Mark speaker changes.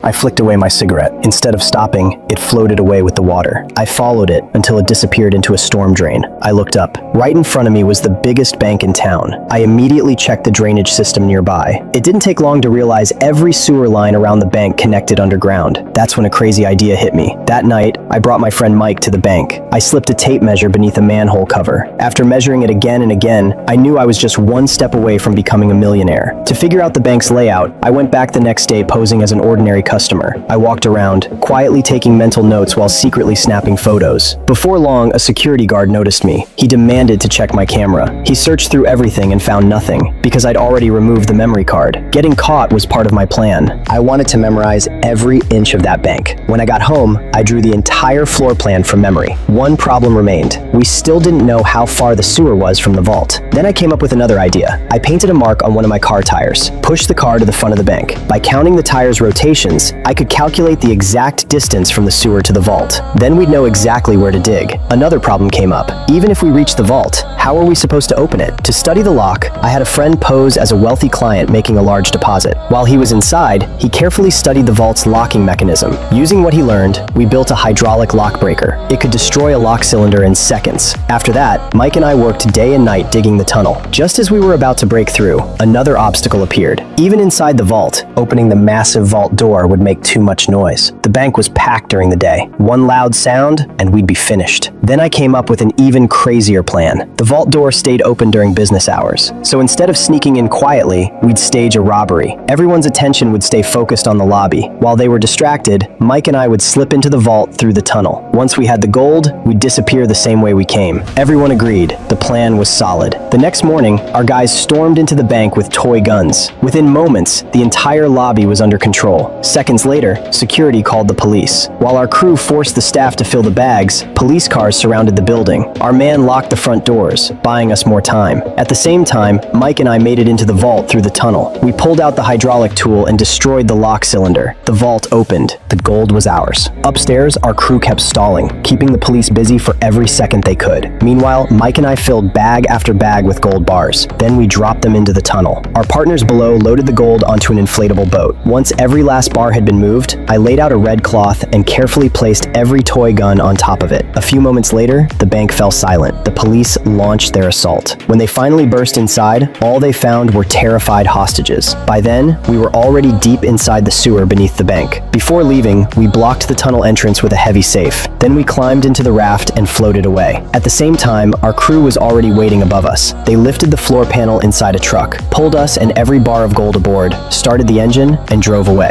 Speaker 1: I flicked away my cigarette. Instead of stopping, it floated away with the water. I followed it until it disappeared into a storm drain. I looked up. Right in front of me was the biggest bank in town. I immediately checked the drainage system nearby. It didn't take long to realize every sewer line around the bank connected underground. That's when a crazy idea hit me. That night, I brought my friend Mike to the bank. I slipped a tape measure beneath a manhole cover. After measuring it again and again, I knew I was just one step away from becoming a millionaire. To figure out the bank's layout, I went back the next day posing as an ordinary customer. I walked around, quietly taking mental notes while secretly snapping photos. Before long, a security guard noticed me. He demanded to check my camera. He searched through everything and found nothing, because I'd already removed the memory card. Getting caught was part of my plan. I wanted to memorize every inch of that bank. When I got home, I drew the entire floor plan from memory. One problem remained. We still didn't know how far the sewer was from the vault. Then I came up with another idea. I painted a mark on one of my car tires, pushed the car to the front of the bank. By counting the tire's rotations, I could calculate the exact distance from the sewer to the vault. Then we'd know exactly where to dig. Another problem came up. Even if we reached the vault, how are we supposed to open it? To study the lock, I had a friend pose as a wealthy client making a large deposit. While he was inside, he carefully studied the vault's locking mechanism. Using what he learned, we built a hydraulic lock breaker. It could destroy a lock cylinder in seconds. After that, Mike and I worked day and night digging the tunnel. Just as we were about to break through, another obstacle appeared. Even inside the vault, opening the massive vault door would make too much noise. The bank was packed during the day. One loud sound, and we'd be finished. Then I came up with an even crazier plan. The vault door stayed open during business hours. So instead of sneaking in quietly, we'd stage a robbery. Everyone's attention would stay focused on the lobby. While they were distracted, Mike and I would slip into the vault through the tunnel. Once we had the gold, we'd disappear the same way we came. Everyone agreed. The plan was solid. The next morning, our guys stormed into the bank with toy guns. Within moments, the entire lobby was under control. Seconds later, security called the police. While our crew forced the staff to fill the bags, police cars surrounded the building. Our man locked the front doors, buying us more time. At the same time, Mike and I made it into the vault through the tunnel. We pulled out the hydraulic tool and destroyed the lock cylinder. The vault opened. The gold was ours. Upstairs, our crew kept stalling, keeping the police busy for every second they could. Meanwhile, Mike and I filled bag after bag with gold bars. Then we dropped them into the tunnel. Our partners below loaded the gold onto an inflatable boat. Once every last bar had been moved, I laid out a red cloth and carefully placed every toy gun on top of it. A few moments later, the bank fell silent. The police launched their assault. When they finally burst inside, all they found were terrified hostages. By then, we were already deep inside the sewer beneath the bank. Before leaving, we blocked the tunnel entrance with a heavy safe. Then we climbed into the raft and floated away. At the same time, our crew was already waiting above us. They lifted the floor panel inside a truck, pulled us and every bar of gold aboard, started the engine, and drove away.